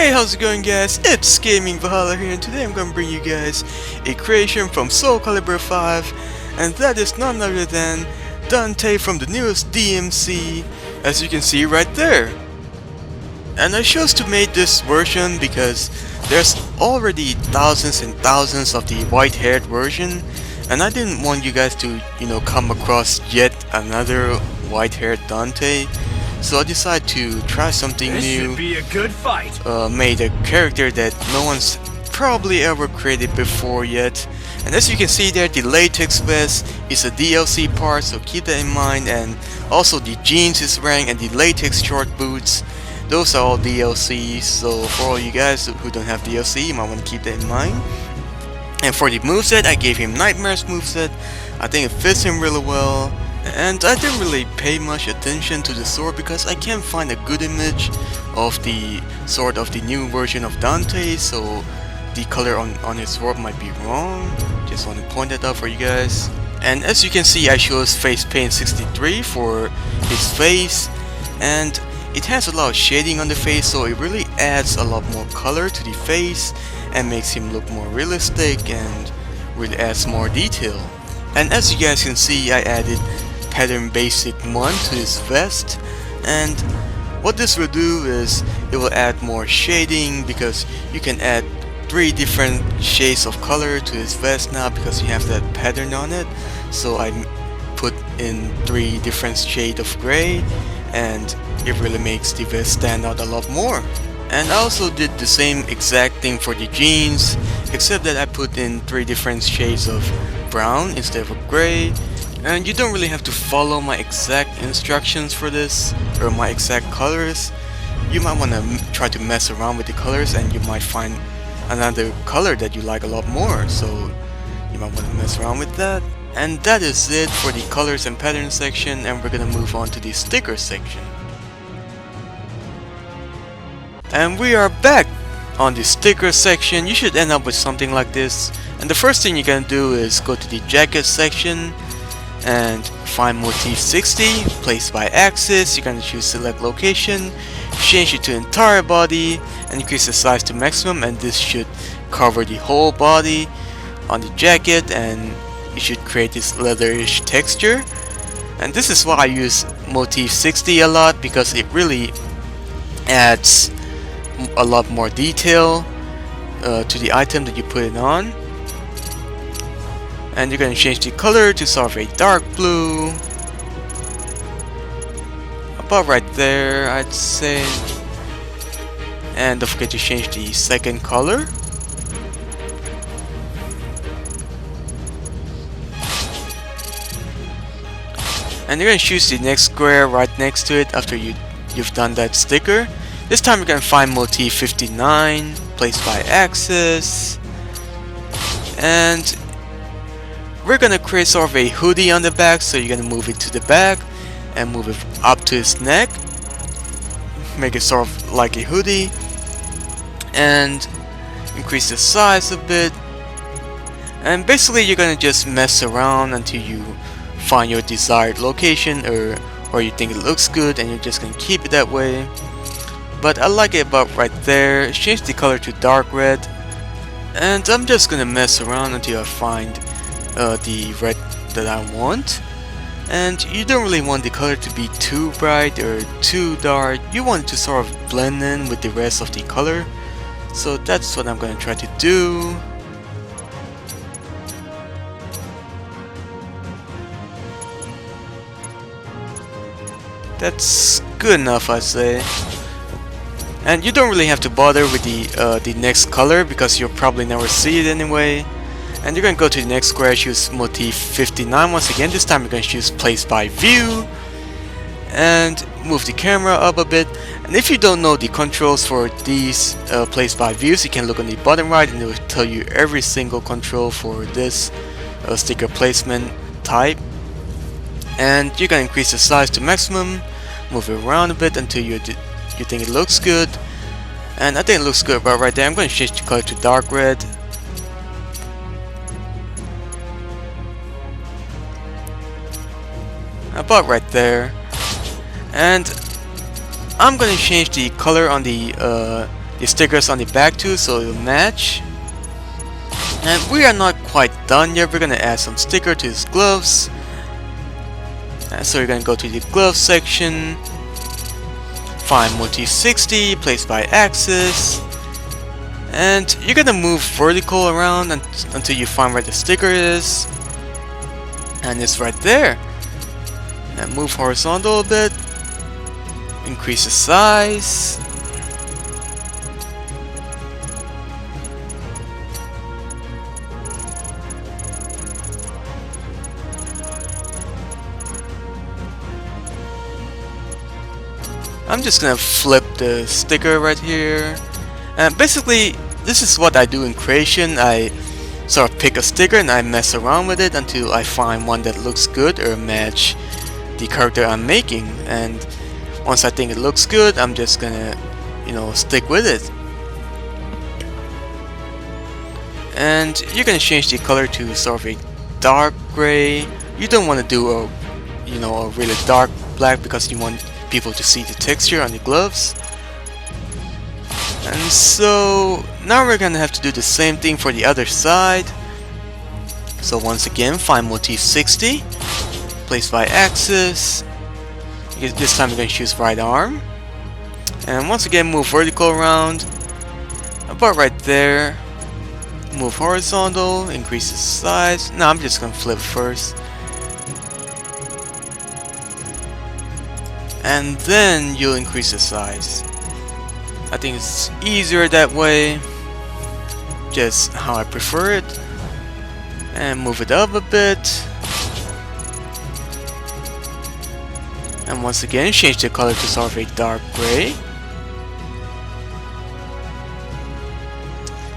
Hey, how's it going, guys? It's GamingValhalla here, and today I'm gonna bring you guys a creation from Calibur 5, and that is none other than Dante from the newest DmC, as you can see right there. And I chose to make this version because there's already thousands and thousands of the white-haired version, and I didn't want you guys to, come across yet another white-haired Dante. So I decided to try something This new. Should be a good fight. Made a character that no one's probably ever created before yet. And as you can see there, the latex vest is a DLC part, so keep that in mind. And also the jeans is wearing, and the latex short boots, those are all DLCs. So for all you guys who don't have DLC, you might want to keep that in mind. And for the moveset, I gave him Nightmare's moveset. I think it fits him really well. And I didn't really pay much attention to the sword because I can't find a good image of the sword of the new version of Dante, so the color on his sword might be wrong. Just want to point that out for you guys. And as you can see, I chose face paint 63 for his face, and it has a lot of shading on the face, so it really adds a lot more color to the face and makes him look more realistic and really adds more detail. And as you guys can see, I added pattern basic 1 to his vest, and what this will do is it will add more shading because you can add 3 different shades of color to his vest now because you have that pattern on it. So I put in 3 different shades of gray, and it really makes the vest stand out a lot more. And I also did the same exact thing for the jeans, except that I put in 3 different shades of brown instead of gray. And you don't really have to follow my exact instructions for this, or my exact colors. You might want to try to mess around with the colors, and you might find another color that you like a lot more, so you might want to mess around with that. And that is it for the colors and patterns section, and we're gonna move on to the sticker section. And we are back on the sticker section. You should end up with something like this, and the first thing you're gonna do is go to the jacket section and find motif 60, place by axis. You're gonna choose select location, change it to entire body, and increase the size to maximum, and this should cover the whole body on the jacket, and it should create this leatherish texture. And this is why I use motif 60 a lot, because it really adds a lot more detail to the item that you put it on. And you're going to change the color to sort of a dark blue, about right there, I'd say. And don't forget to change the second color. And you're going to choose the next square right next to it after you've done that sticker. This time you're going to find motif 59, place by axis, and we're gonna create sort of a hoodie on the back, so you're gonna move it to the back and move it up to his neck. Make it sort of like a hoodie, and increase the size a bit. And basically you're gonna just mess around until you find your desired location or you think it looks good, and you're just gonna keep it that way. But I like it about right there. Change the color to dark red, and I'm just gonna mess around until I find the red that I want. And you don't really want the color to be too bright or too dark. You want it to sort of blend in with the rest of the color. So that's what I'm going to try to do. That's good enough, I say. And you don't really have to bother with the next color because you'll probably never see it anyway. And you're going to go to the next square, choose motif 59 once again. This time you're going to choose place by view, and move the camera up a bit. And if you don't know the controls for these place by views, you can look on the bottom right, and it will tell you every single control for this sticker placement type. And you're going to increase the size to maximum, move it around a bit until you think it looks good. And I think it looks good about right there. I'm going to change the color to dark red. About right there. And I'm gonna change the color on the the stickers on the back too, so it'll match. And we are not quite done yet. We're gonna add some sticker to his gloves. So you're gonna go to the glove section, find motif 60, place by axis, and you're gonna move vertical around until you find where the sticker is, and it's right there. And move horizontal a bit, increase the size. I'm just gonna flip the sticker right here, and basically this is what I do in creation. I sort of pick a sticker and I mess around with it until I find one that looks good or match the character I'm making, and once I think it looks good, I'm just gonna, you know, stick with it. And you're gonna change the color to sort of a dark gray. You don't want to do a, you know, a really dark black because you want people to see the texture on the gloves. And so now we're gonna have to do the same thing for the other side. So once again, find motif 60, place by axis. This time we're gonna choose right arm, and once again move vertical around about right there. Move horizontal, increase the size. No, I'm just gonna flip first, and then you'll increase the size. I think it's easier that way, just how I prefer it. And move it up a bit, and once again change the color to sort of a dark gray.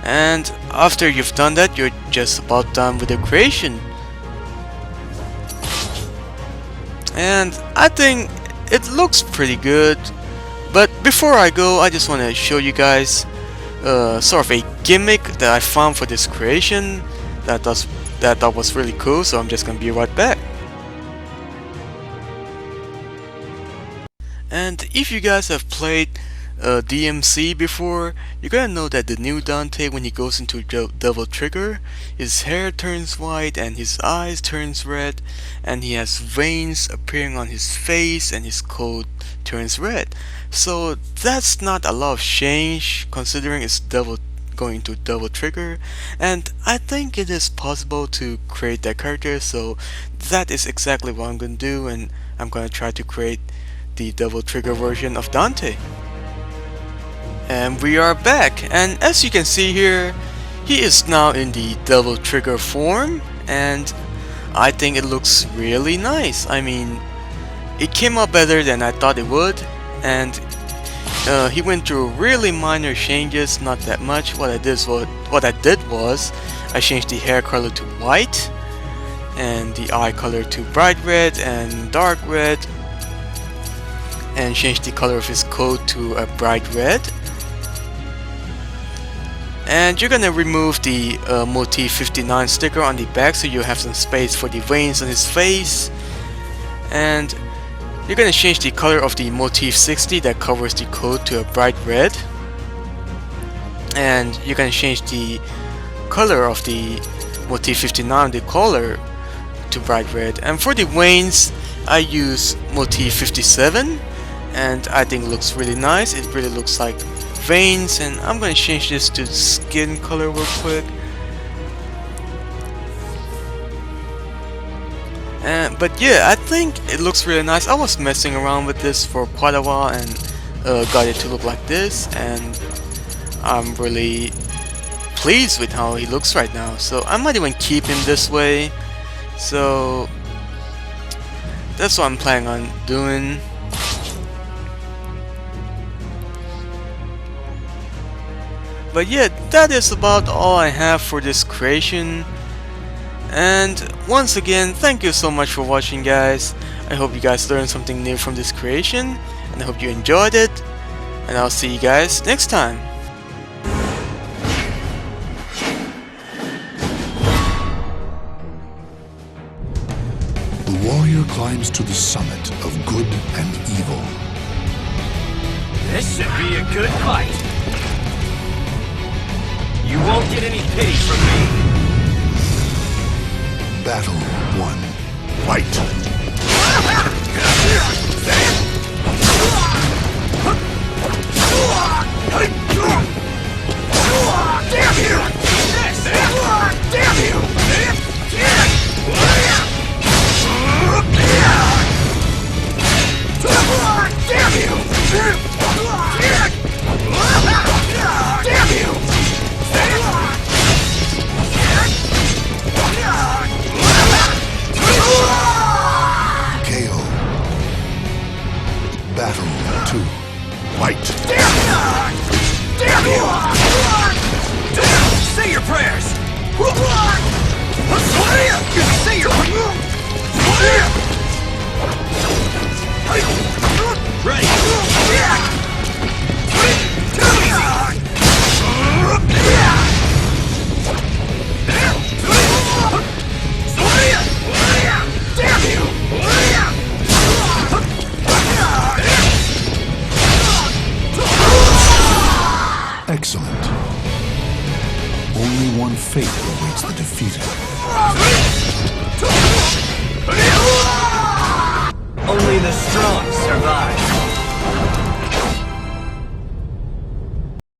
And after you've done that, you're just about done with the creation. And I think it looks pretty good. But before I go, I just want to show you guys sort of a gimmick that I found for this creation that I thought was really cool, so I'm just gonna be right back. And if you guys have played DmC before, you're gonna know that the new Dante, when he goes into Devil Trigger, his hair turns white and his eyes turns red, and he has veins appearing on his face and his coat turns red. So that's not a lot of change considering it's going to Devil Trigger, and I think it is possible to create that character, so that is exactly what I'm gonna do, and I'm gonna try to create the Devil Trigger version of Dante. And we are back, and as you can see here, he is now in the Devil Trigger form, and I think it looks really nice. I mean, it came out better than I thought it would, and he went through really minor changes, not that much. What I did was I changed the hair color to white, and the eye color to bright red and dark red, and changed the color of his coat to a bright red. And you're gonna remove the motif 59 sticker on the back, so you have some space for the veins on his face. And you're gonna change the color of the motif 60 that covers the coat to a bright red. And you're gonna change the color of the motif 59, the color, to bright red. And for the veins, I use motif 57, and I think it looks really nice. It really looks like veins, and I'm going to change this to skin color real quick. But yeah, I think it looks really nice. I was messing around with this for quite a while and got it to look like this, and I'm really pleased with how he looks right now. So I might even keep him this way. So that's what I'm planning on doing. But yeah, that is about all I have for this creation. And once again, thank you so much for watching, guys. I hope you guys learned something new from this creation, and I hope you enjoyed it. And I'll see you guys next time. The warrior climbs to the summit of good and evil. This should be a good fight. get any pity from me. Battle 1. Fight! Damn you! Damn you! Damn you! Damn you! KO. Battle 2. Fight! Damn you! Say your prayers! Say your Ready! Too easy! Damn you! Excellent. Only one fate awaits the defeated.